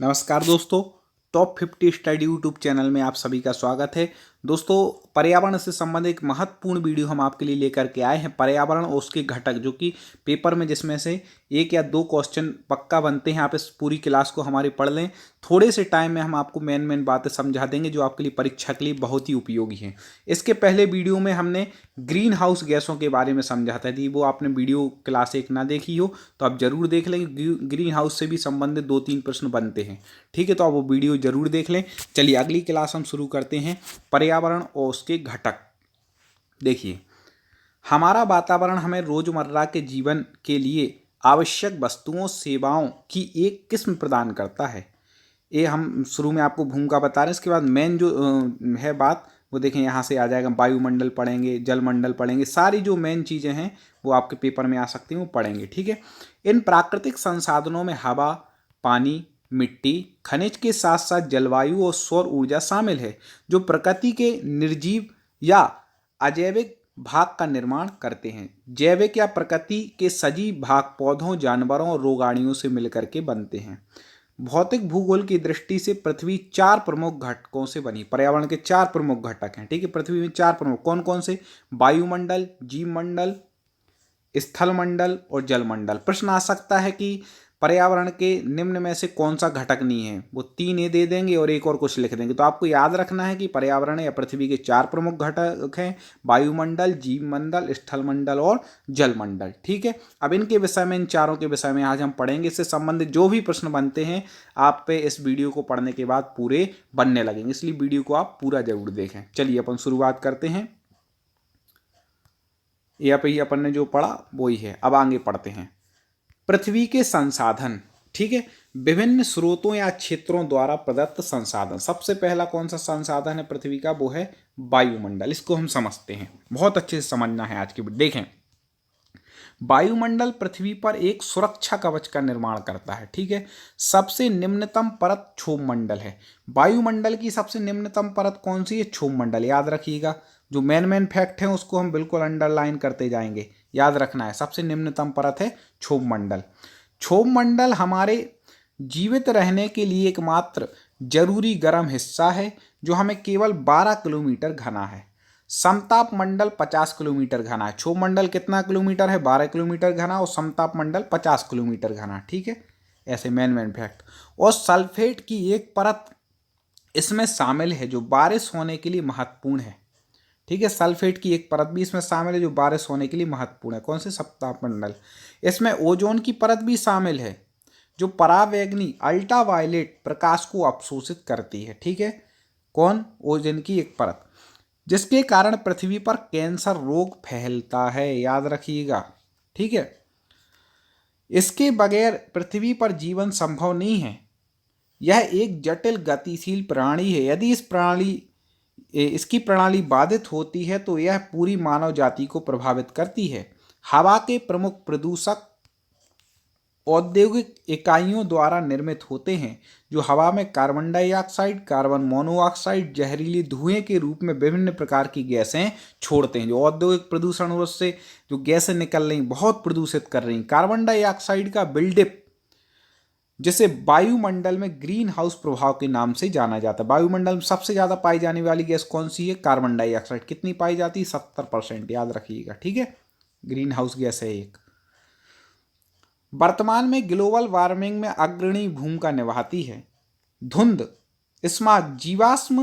नमस्कार दोस्तों, top 50 study YouTube channel में आप सभी का स्वागत है। दोस्तों, पर्यावरण से संबंधित एक महत्वपूर्ण वीडियो हम आपके लिए लेकर के आए हैं। पर्यावरण और उसके घटक, जो कि पेपर में जिसमें से 1 या 2 क्वेश्चन पक्का बनते हैं। आप इस पूरी क्लास को हमारी पढ़ लें। थोड़े से टाइम में हम आपको मेन बातें समझा देंगे जो आपके लिए परीक्षा के लिए बहुत ही उपयोगी हैं। इसके पहले वीडियो में हमने ग्रीन हाउस गैसों के बारे में समझाता थी। वो आपने वीडियो क्लास 1 ना देखी हो तो आप जरूर देख लेंगे। ग्रीन हाउस से भी संबंधित 2-3 प्रश्न बनते हैं। ठीक है, तो आप वो वीडियो जरूर देख लें। चलिए अगली क्लास हम शुरू करते हैं। पर्यावरण और उसके घटक। देखिए, हमारा वातावरण हमें रोजमर्रा के जीवन के लिए आवश्यक वस्तुओं सेवाओं की एक किस्म प्रदान करता है। ये हम शुरू में आपको भूमिका बता रहे हैं। इसके बाद मेन जो है बात, वो देखें यहाँ से आ जाएगा। वायुमंडल पढ़ेंगे, जलमंडल पढ़ेंगे, सारी जो मेन चीज़ें हैं वो आपके पेपर में आ सकती हैं, वो पढ़ेंगे। ठीक है, इन प्राकृतिक संसाधनों में हवा, पानी, मिट्टी, खनिज के साथ साथ जलवायु और सौर ऊर्जा शामिल है, जो प्रकृति के निर्जीव या अजैविक भाग का निर्माण करते हैं। जैविक या प्रकृति के सजीव भाग पौधों, जानवरों और रोगाणुओं से मिलकर के बनते हैं। भौतिक भूगोल की दृष्टि से पृथ्वी 4 प्रमुख घटकों से बनी। पर्यावरण के 4 प्रमुख घटक हैं। ठीक है, पृथ्वी में 4 प्रमुख कौन कौन से? वायुमंडल, जीवमंडल, स्थलमंडल और जलमंडल। प्रश्न आ सकता है कि पर्यावरण के निम्न में से कौन सा घटक नहीं है। वो 3 ये दे देंगे और एक और कुछ लिख देंगे। तो आपको याद रखना है कि पर्यावरण या पृथ्वी के 4 प्रमुख घटक हैं: वायुमंडल, जीवमंडल, स्थलमंडल और जलमंडल। ठीक है, अब इनके विषय में, इन चारों के विषय में आज हम पढ़ेंगे। इससे संबंधित जो भी प्रश्न बनते हैं आप पे इस वीडियो को पढ़ने के बाद पूरे बनने लगेंगे, इसलिए वीडियो को आप पूरा जरूर देखें। चलिए अपन शुरुआत करते हैं। ये पे ही अपन ने जो पढ़ा वही है। अब आगे पढ़ते हैं। पृथ्वी के संसाधन। ठीक है, विभिन्न स्रोतों या क्षेत्रों द्वारा प्रदत्त संसाधन। सबसे पहला कौन सा संसाधन है पृथ्वी का? वो है वायुमंडल। इसको हम समझते हैं, बहुत अच्छे से समझना है आज की। देखें, वायुमंडल पृथ्वी पर एक सुरक्षा कवच का निर्माण करता है। ठीक है, सबसे निम्नतम परत क्षोभमंडल है। वायुमंडल की सबसे निम्नतम परत कौन सी है? क्षोभमंडल। याद रखिएगा, जो मेन फैक्ट है उसको हम बिल्कुल अंडरलाइन करते जाएंगे। याद रखना है, सबसे निम्नतम परत है क्षोभमंडल। क्षोभमंडल हमारे जीवित रहने के लिए एकमात्र जरूरी गर्म हिस्सा है, जो हमें केवल 12 किलोमीटर घना है। समताप मंडल 50 किलोमीटर घना है। क्षोभमंडल कितना किलोमीटर है? 12 किलोमीटर घना। और समताप मंडल 50 किलोमीटर घना। ठीक है, ऐसे मेन फैक्ट। और सल्फेट की एक परत इसमें शामिल है जो बारिश होने के लिए महत्वपूर्ण है। ठीक है, सल्फेट की एक परत भी इसमें शामिल है जो बारिश होने के लिए महत्वपूर्ण है। कौन से? समताप मंडल। इसमें ओजोन की परत भी शामिल है जो परावैंगनी अल्ट्रावायलेट प्रकाश को अवशोषित करती है। ठीक है, कौन? ओजोन की एक परत, जिसके कारण पृथ्वी पर कैंसर रोग फैलता है। याद रखिएगा। ठीक है, इसके बगैर पृथ्वी पर जीवन संभव नहीं है। यह एक जटिल गतिशील प्रणाली है। यदि इसकी प्रणाली बाधित होती है तो यह पूरी मानव जाति को प्रभावित करती है। हवा के प्रमुख प्रदूषक औद्योगिक इकाइयों द्वारा निर्मित होते हैं, जो हवा में कार्बन डाइऑक्साइड, कार्बन मोनोऑक्साइड, जहरीली धुएं के रूप में विभिन्न प्रकार की गैसें छोड़ते हैं। जो औद्योगिक प्रदूषण और उससे जो गैसें निकल रही, बहुत प्रदूषित कर रही। कार्बन डाइऑक्साइड का बिल्डअप, जिसे वायुमंडल में ग्रीन हाउस प्रभाव के नाम से जाना जाता है। वायुमंडल में सबसे ज्यादा पाई जाने वाली गैस कौन सी है? Carbon dioxide. कितनी पाई जाती है? 70%। याद रखिएगा। ठीक है, ग्रीन हाउस गैस है एक। वर्तमान में ग्लोबल वार्मिंग में अग्रणी भूमिका निभाती है। धुंध, स्मॉग, जीवाश्म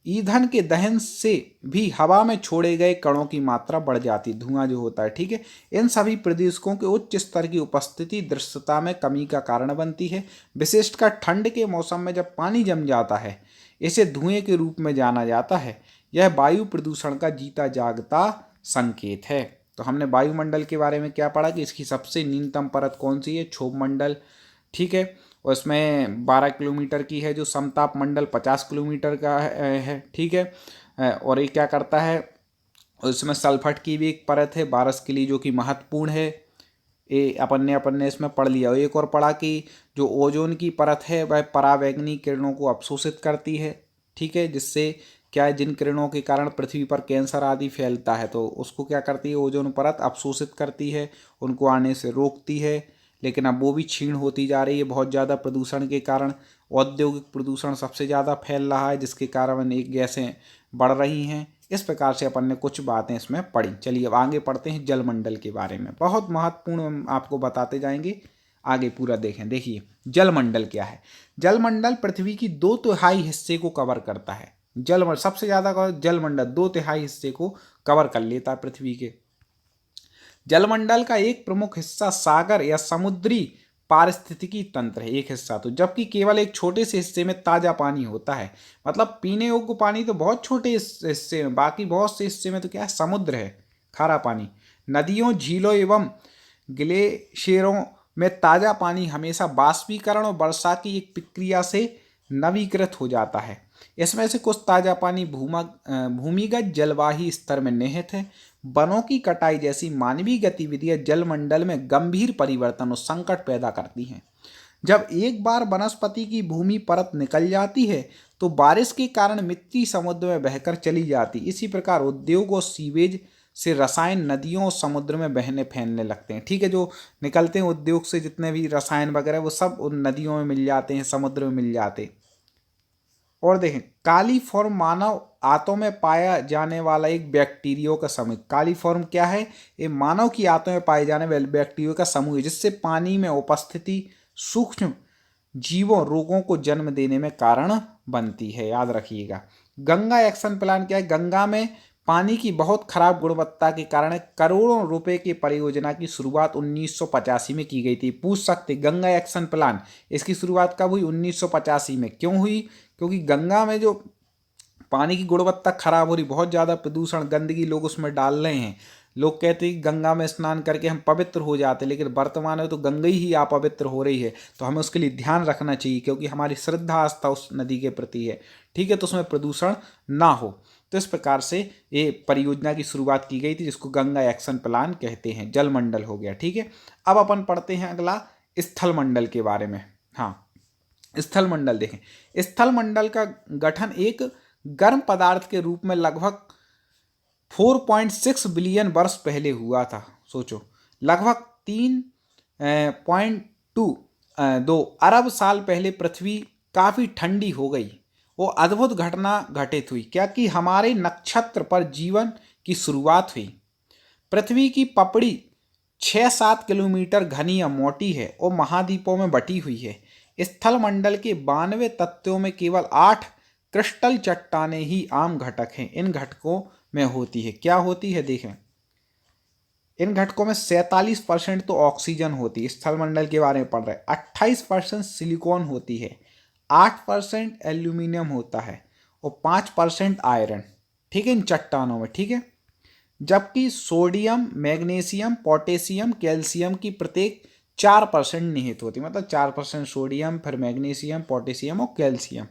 ईंधन के दहन से भी हवा में छोड़े गए कणों की मात्रा बढ़ जाती है। धुआं जो होता है, ठीक है, इन सभी प्रदूषकों के उच्च स्तर की उपस्थिति दृश्यता में कमी का कारण बनती है। विशेषकर ठंड के मौसम में जब पानी जम जाता है, इसे धुएं के रूप में जाना जाता है। यह वायु प्रदूषण का जीता जागता संकेत है। तो हमने वायुमंडल के बारे में क्या पढ़ा कि इसकी सबसे न्यूनतम परत कौन सी है? क्षोभमंडल। ठीक है, और इसमें 12 किलोमीटर की है। जो समताप मंडल 50 किलोमीटर का है। ठीक है, और ये क्या करता है? इसमें सल्फर की भी एक परत है बारिश के लिए, जो कि महत्वपूर्ण है। ये अपन ने इसमें पढ़ लिया। एक और पढ़ा कि जो ओजोन की परत है वह परावैंगनी किरणों को अवशोषित करती है। ठीक है, जिससे क्या है, जिन किरणों के कारण पृथ्वी पर कैंसर आदि फैलता है, तो उसको क्या करती है? ओजोन परत अवशोषित करती है, उनको आने से रोकती है। लेकिन अब वो भी क्षीण होती जा रही है बहुत ज़्यादा प्रदूषण के कारण। औद्योगिक प्रदूषण सबसे ज़्यादा फैल रहा है, जिसके कारण अनेक गैसें बढ़ रही हैं। इस प्रकार से अपन ने कुछ बातें इसमें पढ़ी। चलिए अब आगे पढ़ते हैं जलमंडल के बारे में, बहुत महत्वपूर्ण हम आपको बताते जाएंगे, आगे पूरा देखें। देखिए जलमंडल क्या है। जलमंडल पृथ्वी की 2/3 हिस्से को कवर करता है। जलमंडल सबसे ज़्यादा जलमंडल 2/3 हिस्से को कवर कर लेता है पृथ्वी के। जलमंडल का एक प्रमुख हिस्सा सागर या समुद्री पारिस्थितिकी तंत्र है, एक हिस्सा तो, जबकि केवल एक छोटे से हिस्से में ताज़ा पानी होता है। मतलब पीने योग्य पानी तो बहुत छोटे हिस्से में, बाकी बहुत से हिस्से में तो क्या है, समुद्र है, खारा पानी। नदियों, झीलों एवं ग्लेशियरों में ताज़ा पानी हमेशा बाष्पीकरण और वर्षा की एक प्रक्रिया से नवीकृत हो जाता है। इसमें से कुछ ताज़ा पानी भूमिगत जलवाही स्तर में निहित है। वनों की कटाई जैसी मानवीय गतिविधियां जलमंडल में गंभीर परिवर्तन और संकट पैदा करती हैं। जब एक बार वनस्पति की भूमि परत निकल जाती है तो बारिश के कारण मिट्टी समुद्र में बहकर चली जाती। इसी प्रकार उद्योग और सीवेज से रसायन नदियों और समुद्र में बहने फैलने लगते हैं। ठीक है, जो निकलते हैं उद्योग से जितने भी रसायन वगैरह वो सब उन नदियों में मिल जाते हैं, समुद्र में मिल जाते। और देखें कालीफॉर्म मानव आंतों में पाया जाने वाला एक बैक्टीरिया का समूह। कालीफॉर्म क्या है, ये मानव की आंतों में पाए जाने वाले बैक्टीरिया का समूह है, जिससे पानी में उपस्थिति सूक्ष्म जीवों रोगों को जन्म देने में कारण बनती है, याद रखिएगा। गंगा एक्शन प्लान क्या है, गंगा में पानी की बहुत खराब गुणवत्ता के कारण करोड़ों रुपए की परियोजना की शुरुआत 1985 में की गई थी। पूछ सकते गंगा एक्शन प्लान इसकी शुरुआत कब हुई, 1985 में। क्यों हुई, क्योंकि गंगा में जो पानी की गुणवत्ता खराब हो रही, बहुत ज़्यादा प्रदूषण गंदगी लोग उसमें डाल रहे हैं। लोग कहते हैं कि गंगा में स्नान करके हम पवित्र हो जाते, लेकिन वर्तमान में तो गंगा ही अपवित्र हो रही है। तो हमें उसके लिए ध्यान रखना चाहिए, क्योंकि हमारी श्रद्धा आस्था उस नदी के प्रति है। ठीक है, तो उसमें प्रदूषण ना हो। तो इस प्रकार से ये परियोजना की शुरुआत की गई थी, जिसको गंगा एक्शन प्लान कहते हैं। जलमंडल हो गया। ठीक है, अब अपन पढ़ते हैं अगला स्थल मंडल के बारे में। हाँ, स्थल मंडल देखें। स्थल मंडल का गठन एक गर्म पदार्थ के रूप में लगभग 4.6 बिलियन वर्ष पहले हुआ था। सोचो, लगभग 3.2 अरब साल पहले पृथ्वी काफ़ी ठंडी हो गई। वो अद्भुत घटना घटित हुई क्या, कि हमारे नक्षत्र पर जीवन की शुरुआत हुई। पृथ्वी की पपड़ी 6-7 किलोमीटर घनी या मोटी है और महाद्वीपों में बटी हुई है। स्थल मंडल के 92 तत्वों में केवल 8 क्रिस्टल चट्टानें ही आम घटक हैं। इन घटकों में होती है, क्या होती है, देखें। इन घटकों में 47% तो ऑक्सीजन होती है, स्थल मंडल के बारे में पढ़ रहे हैं। 28% सिलिकॉन होती है, 8% एल्यूमिनियम होता है और 5% आयरन। ठीक है, इन चट्टानों में। ठीक है, जबकि सोडियम, मैग्नीशियम, पोटेशियम, कैल्शियम की प्रत्येक 4% निहित होती है। मतलब 4% सोडियम, फिर मैग्नीशियम, पोटेशियम और कैल्शियम।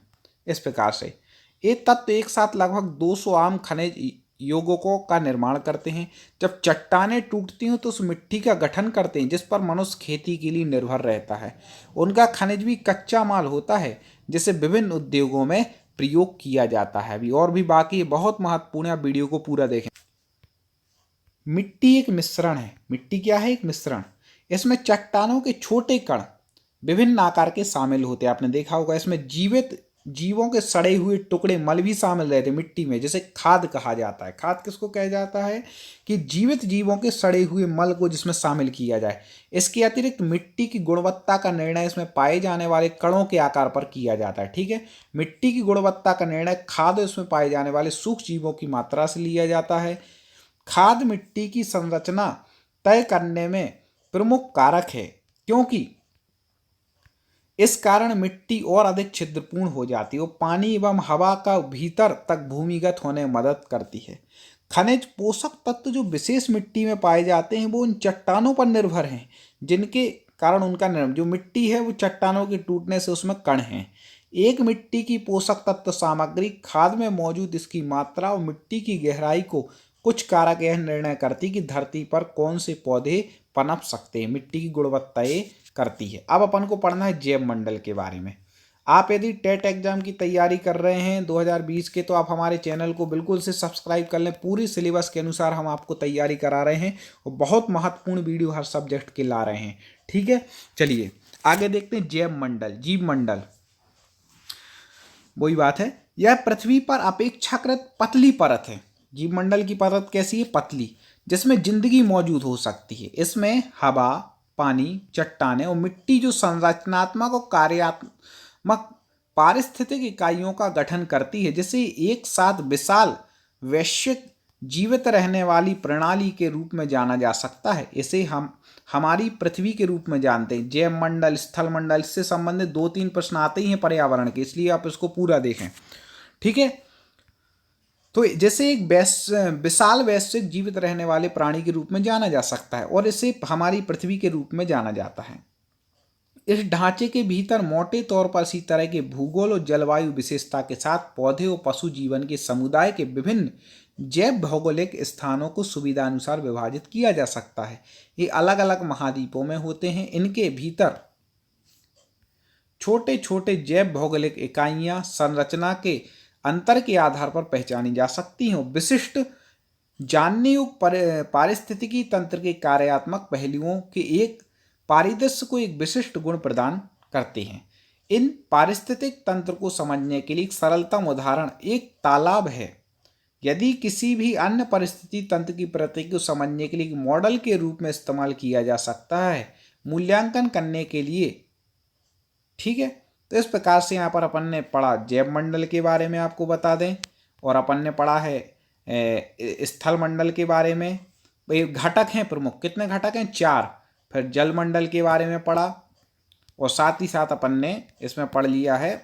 इस प्रकार से ये तत्व एक साथ लगभग 200 आम खनिज यौगिकों का निर्माण करते हैं। जब चट्टानें टूटती हैं तो उस मिट्टी का गठन करते हैं, जिस पर मनुष्य खेती के लिए निर्भर रहता है। उनका खनिज भी कच्चा माल होता है, जिसे विभिन्न उद्योगों में प्रयोग किया जाता है। अभी और भी बाकी है, बहुत महत्वपूर्ण है, आप वीडियो को पूरा देखें। मिट्टी एक मिश्रण है। मिट्टी क्या है, एक मिश्रण। इसमें चट्टानों के छोटे कण विभिन्न आकार के शामिल होते हैं। आपने देखा होगा, इसमें जीवित जीवों के सड़े हुए टुकड़े, मल भी शामिल रहते हैं मिट्टी में, जिसे खाद कहा जाता है। खाद किसको कहा जाता है, कि जीवित जीवों के सड़े हुए मल को जिसमें शामिल किया जाए। इसके अतिरिक्त मिट्टी की गुणवत्ता का निर्णय इसमें पाए जाने वाले कणों के आकार पर किया जाता है। ठीक है, मिट्टी की गुणवत्ता का निर्णय खाद इसमें पाए जाने वाले सूक्ष्म जीवों की मात्रा से लिया जाता है। खाद मिट्टी की संरचना तय करने में प्रमुख कारक है, क्योंकि इस कारण मिट्टी और अधिक छिद्रपूर्ण हो जाती है और पानी एवं हवा का भीतर तक भूमिगत होने में मदद करती है। खनिज पोषक तत्व जो विशेष मिट्टी में पाए जाते हैं वो उन चट्टानों पर निर्भर हैं, जिनके कारण उनका जो मिट्टी है वो चट्टानों के टूटने से उसमें कण हैं। एक मिट्टी की पोषक तत्व सामग्री खाद में मौजूद इसकी मात्रा और मिट्टी की गहराई को कुछ कारक यह निर्णय करती कि धरती पर कौन से पौधे पनप सकते हैं। मिट्टी की गुणवत्ता ये करती है। अब अपन को पढ़ना है जैव मंडल के बारे में। आप यदि टेट एग्जाम की तैयारी कर रहे हैं 2020 के, तो आप हमारे चैनल को बिल्कुल से सब्सक्राइब कर लें। पूरी सिलेबस के अनुसार हम आपको तैयारी करा रहे हैं और बहुत महत्वपूर्ण वीडियो हर सब्जेक्ट के ला रहे हैं। ठीक है, चलिए आगे देखते हैं। जैव मंडल, जीव मंडल, वही बात है, यह पृथ्वी पर अपेक्षाकृत पतली परत है। जीव मंडल की परत कैसी है? पतली, जिसमें जिंदगी मौजूद हो सकती है। इसमें हवा, पानी, चट्टानें और मिट्टी जो संरचनात्मक और कार्यात्मक पारिस्थितिक इकाइयों का गठन करती है, जिसे एक साथ विशाल वैश्विक जीवित रहने वाली प्रणाली के रूप में जाना जा सकता है। इसे हम हमारी पृथ्वी के रूप में जानते हैं। जैव मंडल, स्थल मंडल, इससे संबंधित 2-3 प्रश्न आते ही हैं पर्यावरण के, इसलिए आप इसको पूरा देखें। ठीक है, तो जैसे एक विशाल वैश्विक जीवित रहने वाले प्राणी के रूप में जाना जा सकता है, और इसे हमारी पृथ्वी के रूप में जाना जाता है। इस ढांचे के भीतर मोटे तौर पर इसी तरह के भूगोल और जलवायु विशेषता के साथ पौधे और पशु जीवन के समुदाय के विभिन्न जैव भौगोलिक स्थानों को सुविधानुसार विभाजित किया जा सकता है। ये अलग अलग महाद्वीपों में होते हैं। इनके भीतर छोटे छोटे जैव भौगोलिक इकाइयां संरचना के अंतर के आधार पर पहचानी जा सकती हैं। विशिष्ट जानने योग्य पारिस्थितिकी तंत्र के कार्यात्मक पहलुओं के एक परिदृश्य को एक विशिष्ट गुण प्रदान करते हैं। इन पारिस्थितिक तंत्र को समझने के लिए एक सरलतम उदाहरण एक तालाब है। यदि किसी भी अन्य परिस्थिति तंत्र की प्रकृति को समझने के लिए एक मॉडल के रूप में इस्तेमाल किया जा सकता है मूल्यांकन करने के लिए। ठीक है, तो इस प्रकार से यहाँ पर अपन ने पढ़ा जैव मंडल के बारे में, आपको बता दें, और अपन ने पढ़ा है स्थल मंडल के बारे में। भाई घटक हैं प्रमुख, कितने घटक हैं? 4। फिर जल मंडल के बारे में पढ़ा, और साथ ही साथ अपन ने इसमें पढ़ लिया है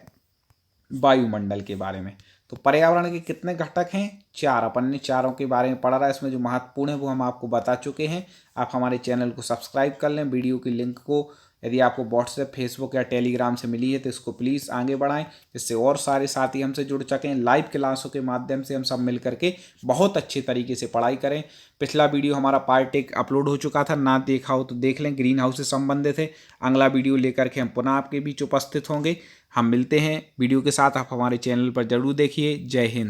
वायुमंडल के बारे में। तो पर्यावरण के कितने घटक हैं? 4। अपन ने चारों के बारे में पढ़ा रहा है। इसमें जो महत्वपूर्ण है वो हम आपको बता चुके हैं। आप हमारे चैनल को सब्सक्राइब कर लें। वीडियो की लिंक को यदि आपको व्हाट्सएप, फेसबुक या टेलीग्राम से मिली है तो इसको प्लीज़ आगे बढ़ाएं, जिससे और सारे साथी हमसे जुड़ सकें। लाइव क्लासों के माध्यम से हम सब मिल करके बहुत अच्छे तरीके से पढ़ाई करें। पिछला वीडियो हमारा पार्ट 1 अपलोड हो चुका था, ना देखा हो तो देख लें, ग्रीन हाउस से संबंधित है। अगला वीडियो लेकर के हम पुनः आपके बीच उपस्थित होंगे। हम मिलते हैं वीडियो के साथ, आप हमारे चैनल पर जरूर देखिए। जय हिंद।